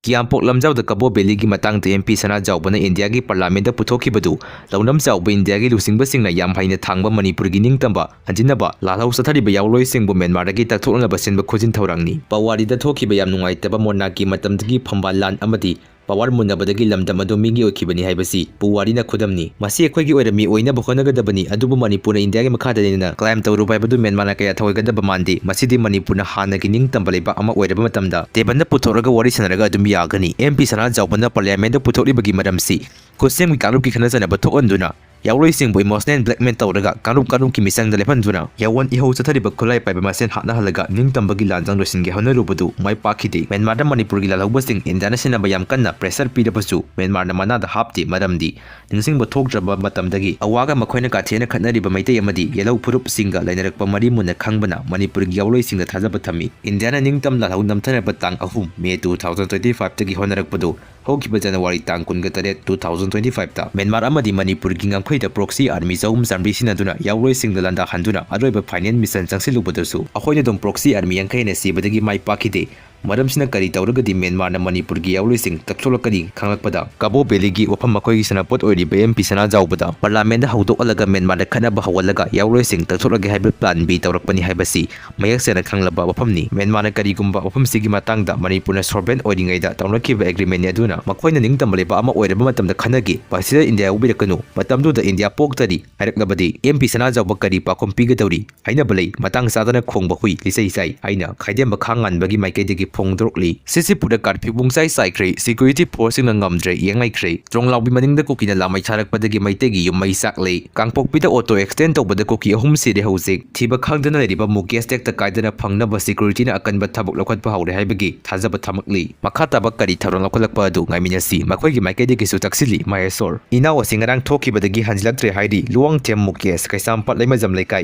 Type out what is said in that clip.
Kiampok lamjawda Kabo Beligi matang da MP sana jawbana India gi parliament da puthokibadu lawnam jawba India gi lusingbasingna yam haina thangba Manipur gi ningtamba hanjinaba lalau sathariba yawloi singbu Myanmar da gi takthoknaba senba khojin thorangni pawari da thokiba yam nungaitaba monaki matamdagi phambalan amadi Power Munabadagi Lamdamado Migi Okibani Hibasi, Puwarina Kudamni, Masi Quagi or me Oina Bokonagadabani, Adubu Manipur India Makadina, Clam Tauru Badu Manakaya Togadabamandi, Masidi Manipuna Hanagining Tambaleba Ama Wedamatamda, Debana Putoraga Warisanaga Dumiagani, MP Sana Jabana Parliament Putori Bagi Madam C. Kosem Karuki Kanazana Bato Anduna. Yawloi sing boy mosnen blackman tawraga karum kimisang da lepanduna yawan iho sathari bakulai pai bamasen hatna halaga ning tambagi lanjang rosin ge honaru budu mai pakhide Myanmar da Manipur gi lalauba sing international bayam kanna pressure pi da basu Myanmar na mana da hapti madamdi ningsing bo thokjaba matamdagi awaga makhoina ka thena khatnari ba maitei amadi yelau purup singa lainarakpa mari munna khangbana Manipur gi yawloi sing da thajaba thami Indiana ningtam la lau namthana batang ahum May 2025 tagi honarakpadu Hokiba January tang kun gatare 2025 ta Myanmar amadi Manipur gi ngangkhoi da proxy army zawum sambi sinaduna yawloi sing da landa handuna aroiba finance mission changsilubudasu akhoina dom proxy army yangkai na sibadagi mai pakide Madam Sina Kari Tauragadi Myanmar na Manipur gi yawloi sing taksolakani khanglakpada Kabo Beligi wafam makoi gi sanapot oiri MP sana jawbada parliament da hawdok alaga Myanmar da khanaba hawalaga yawloi sing taksolagi haiba plan B tawrakpani haibasi mayak sena khanglaba wafamni Myanmar na kari gumba wafam sigi matangda Manipur na sovereign oiringai da tawrakiba agreement aduna makoina ningtambaleba ama oiraba matamda khanagi pasida India ubirakanu matamdu da India poktari hairaknabadi MP sana jawba kari pakompiga dawri haina balai matang sadana khongba hui lisai sai haina khaidemba khangan bagi maikaidegi Pongdrokli, Sisi Puda Karpi Bungsai Sikhre, Security Force in Ngamdre, Yangai Kre, Trong Lau Bimaning the Kuki na Lamai Charak Padagi Maitegi, Yumai Sakle, Kangpokpida Auto Extend over the Kuki Home City Hosik, Tiba Kangdana Riba Mugiastek the Kaidana Pangnaba Security na Akan Batabuk Lokat Pahau Habagi, Tazaba Tamakli, Makata Bakari Taron Lokalapadu, Naminasi, Makwagi Maikedi Sutaxili, Mayasor. Ina was Singarang Thokhraga Hanjinlaktre Heidi, Luang Tem Mukias, Kaisam Pat Lemazam Lekai.